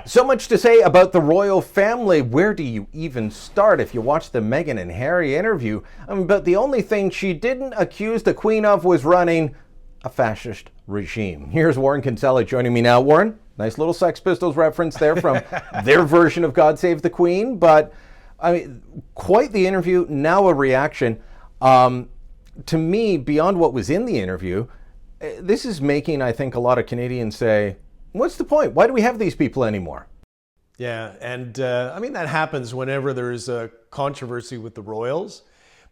So much to say about the royal family. Where do you even start if you watch the Meghan and Harry interview? But the only thing she didn't accuse the Queen of was running a fascist regime. Here's Warren Kinsella joining me now. Warren, nice little Sex Pistols reference there from their version of God Save the Queen. But I mean, quite the interview. Now a reaction. To me, beyond what was in the interview, this is making, I think, a lot of Canadians say, what's the point? Why do we have these people anymore? Yeah, and I mean, that happens whenever there's a controversy with the royals,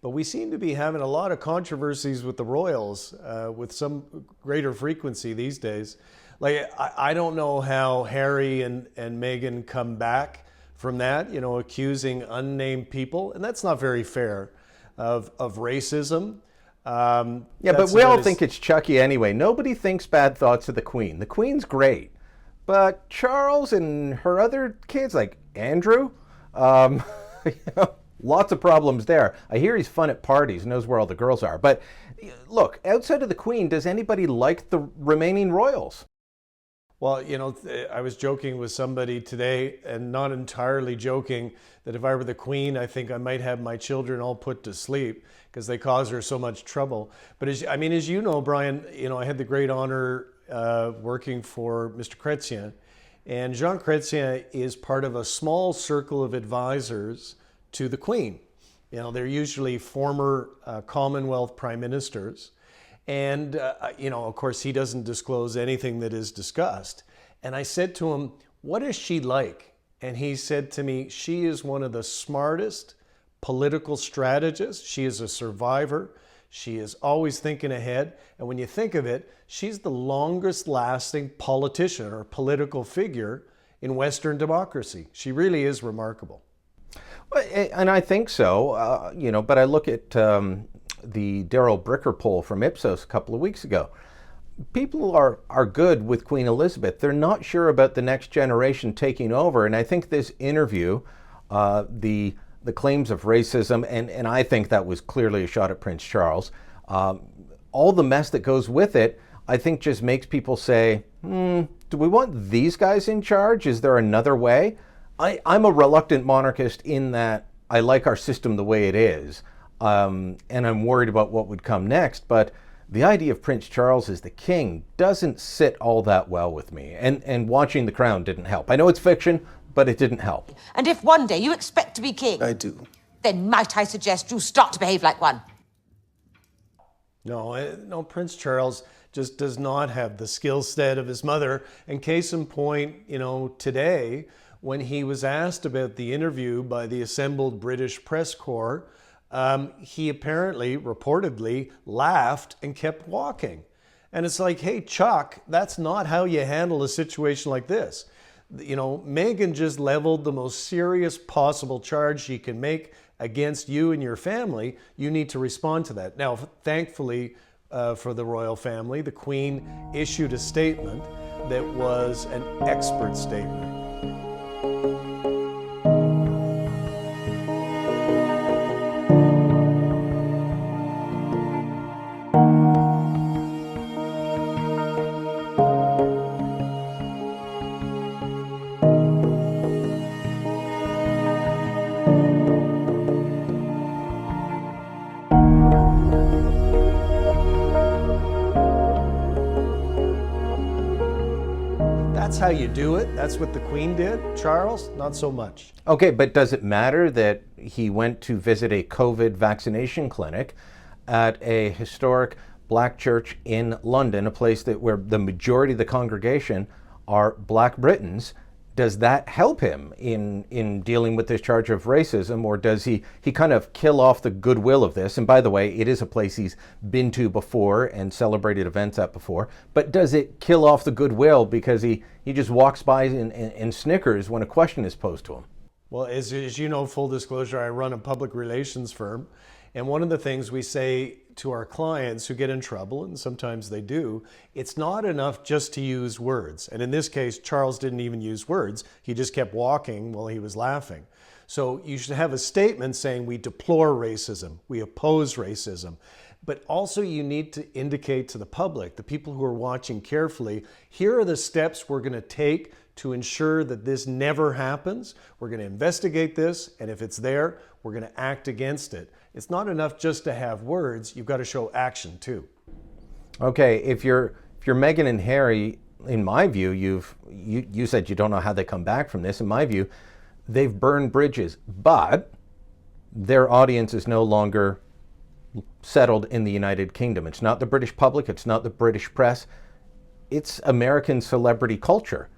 but we seem to be having a lot of controversies with the royals with some greater frequency these days. Like, I don't know how Harry and Meghan come back from that, you know, accusing unnamed people, and that's not very fair, of racism. Yeah, but we all think it's Chucky anyway. Nobody thinks bad thoughts of the Queen. The Queen's great. But Charles and her other kids, like Andrew, lots of problems there. I hear he's fun at parties, knows where all the girls are. But look, outside of the Queen, does anybody like the remaining royals? Well, you know, I was joking with somebody today, and not entirely joking, that if I were the Queen, I think I might have my children all put to sleep because they cause her so much trouble. But as you know, Brian, you know, I had the great honor working for Mr. Chrétien, and Jean Chrétien is part of a small circle of advisors to the Queen. You know, they're usually former Commonwealth prime ministers. And, you know, of course, he doesn't disclose anything that is discussed. And I said to him, what is she like? And he said to me, she is one of the smartest political strategists. She is a survivor. She is always thinking ahead. And when you think of it, she's the longest lasting politician or political figure in Western democracy. She really is remarkable. Well, and I think so, you know, but I look at the Daryl Bricker poll from Ipsos a couple of weeks ago. People are good with Queen Elizabeth. They're not sure about the next generation taking over. And I think this interview, the claims of racism, and I think that was clearly a shot at Prince Charles, all the mess that goes with it, I think just makes people say, do we want these guys in charge? Is there another way? I'm a reluctant monarchist in that I like our system the way it is. And I'm worried about what would come next, but the idea of Prince Charles as the king doesn't sit all that well with me, and watching The Crown didn't help. I know it's fiction, but it didn't help. And if one day you expect to be king... I do. ...then might I suggest you start to behave like one? No, Prince Charles just does not have the skill set of his mother. And case in point, you know, today, when he was asked about the interview by the assembled British press corps, he apparently, reportedly, laughed and kept walking. And it's like, hey, Chuck, that's not how you handle a situation like this. You know, Meghan just leveled the most serious possible charge she can make against you and your family. You need to respond to that. Now, thankfully for the royal family, the Queen issued a statement that was an expert statement. That's how you do it. That's what the Queen did. Charles, not so much. Okay, but does it matter that he went to visit a COVID vaccination clinic at a historic black church in London, a place where the majority of the congregation are black Britons? Does that help him in dealing with this charge of racism, or does he kind of kill off the goodwill of this? And by the way, it is a place he's been to before and celebrated events at before, but does it kill off the goodwill because he just walks by and snickers when a question is posed to him? Well, as you know, full disclosure, I run a public relations firm, and one of the things we say to our clients who get in trouble, and sometimes they do, it's not enough just to use words. And in this case, Charles didn't even use words. He just kept walking while he was laughing. So you should have a statement saying we deplore racism, we oppose racism. But also you need to indicate to the public, the people who are watching carefully, here are the steps we're going to take to ensure that this never happens. We're going to investigate this, and if it's there, we're going to act against it. It's not enough just to have words, you've got to show action too. Okay, if you're Meghan and Harry, in my view, you said you don't know how they come back from this. In my view, they've burned bridges, but their audience is no longer settled in the United Kingdom. It's not the British public, it's not the British press, it's American celebrity culture.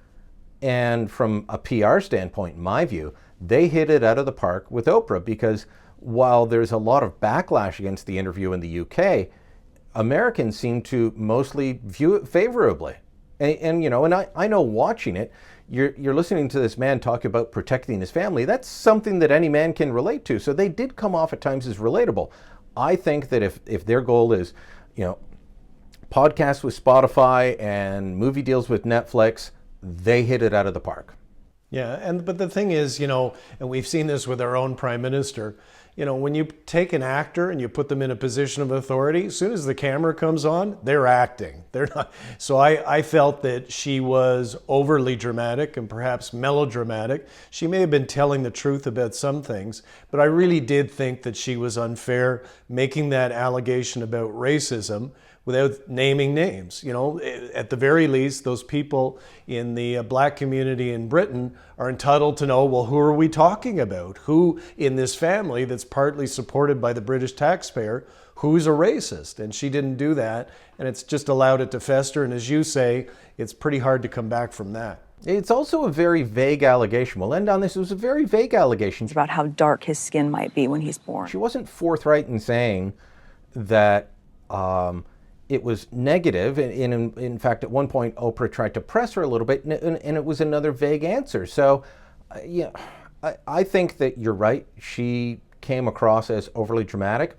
And from a PR standpoint, in my view, they hit it out of the park with Oprah, because while there's a lot of backlash against the interview in the UK, Americans seem to mostly view it favorably. And I know watching it, you're listening to this man talk about protecting his family. That's something that any man can relate to. So they did come off at times as relatable. I think that if their goal is, podcasts with Spotify and movie deals with Netflix, they hit it out of the park. Yeah, but the thing is, and we've seen this with our own prime minister, when you take an actor and you put them in a position of authority, as soon as the camera comes on, they're acting. They're not. So I felt that she was overly dramatic and perhaps melodramatic. She may have been telling the truth about some things, but I really did think that she was unfair making that allegation about racism without naming names. At the very least, those people in the black community in Britain are entitled to know, well, who are we talking about? Who in this family that's partly supported by the British taxpayer, who's a racist? And she didn't do that, and it's just allowed it to fester. And as you say, it's pretty hard to come back from that. It's also a very vague allegation. We'll end on this. It was a very vague allegation. It's about how dark his skin might be when he's born. She wasn't forthright in saying that it was negative. In fact, at one point, Oprah tried to press her a little bit, and it was another vague answer. So, I think that you're right. She came across as overly dramatic.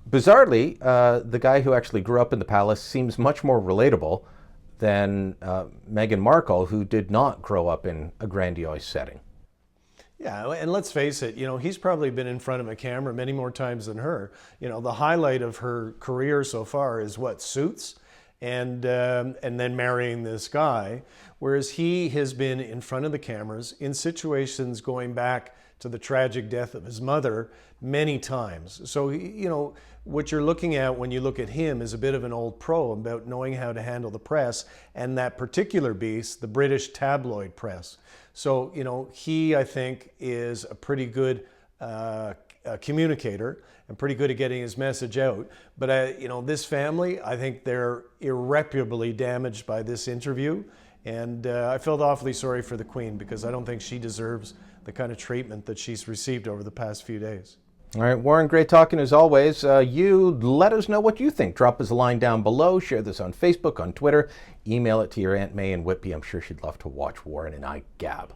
Bizarrely, the guy who actually grew up in the palace seems much more relatable than Meghan Markle, who did not grow up in a grandiose setting. Yeah, and let's face it, he's probably been in front of a camera many more times than her. The highlight of her career so far is what, Suits, and then marrying this guy, whereas he has been in front of the cameras in situations going back to the tragic death of his mother many times. So, what you're looking at when you look at him is a bit of an old pro about knowing how to handle the press, and that particular beast, the British tabloid press. So, he, I think, is a pretty good communicator and pretty good at getting his message out. But, this family, I think they're irreparably damaged by this interview. And I felt awfully sorry for the Queen, because I don't think she deserves the kind of treatment that she's received over the past few days. All right, Warren, great talking as always. You let us know what you think. Drop us a line down below. Share this on Facebook, on Twitter. Email it to your Aunt May in Whitby. I'm sure she'd love to watch Warren and I gab.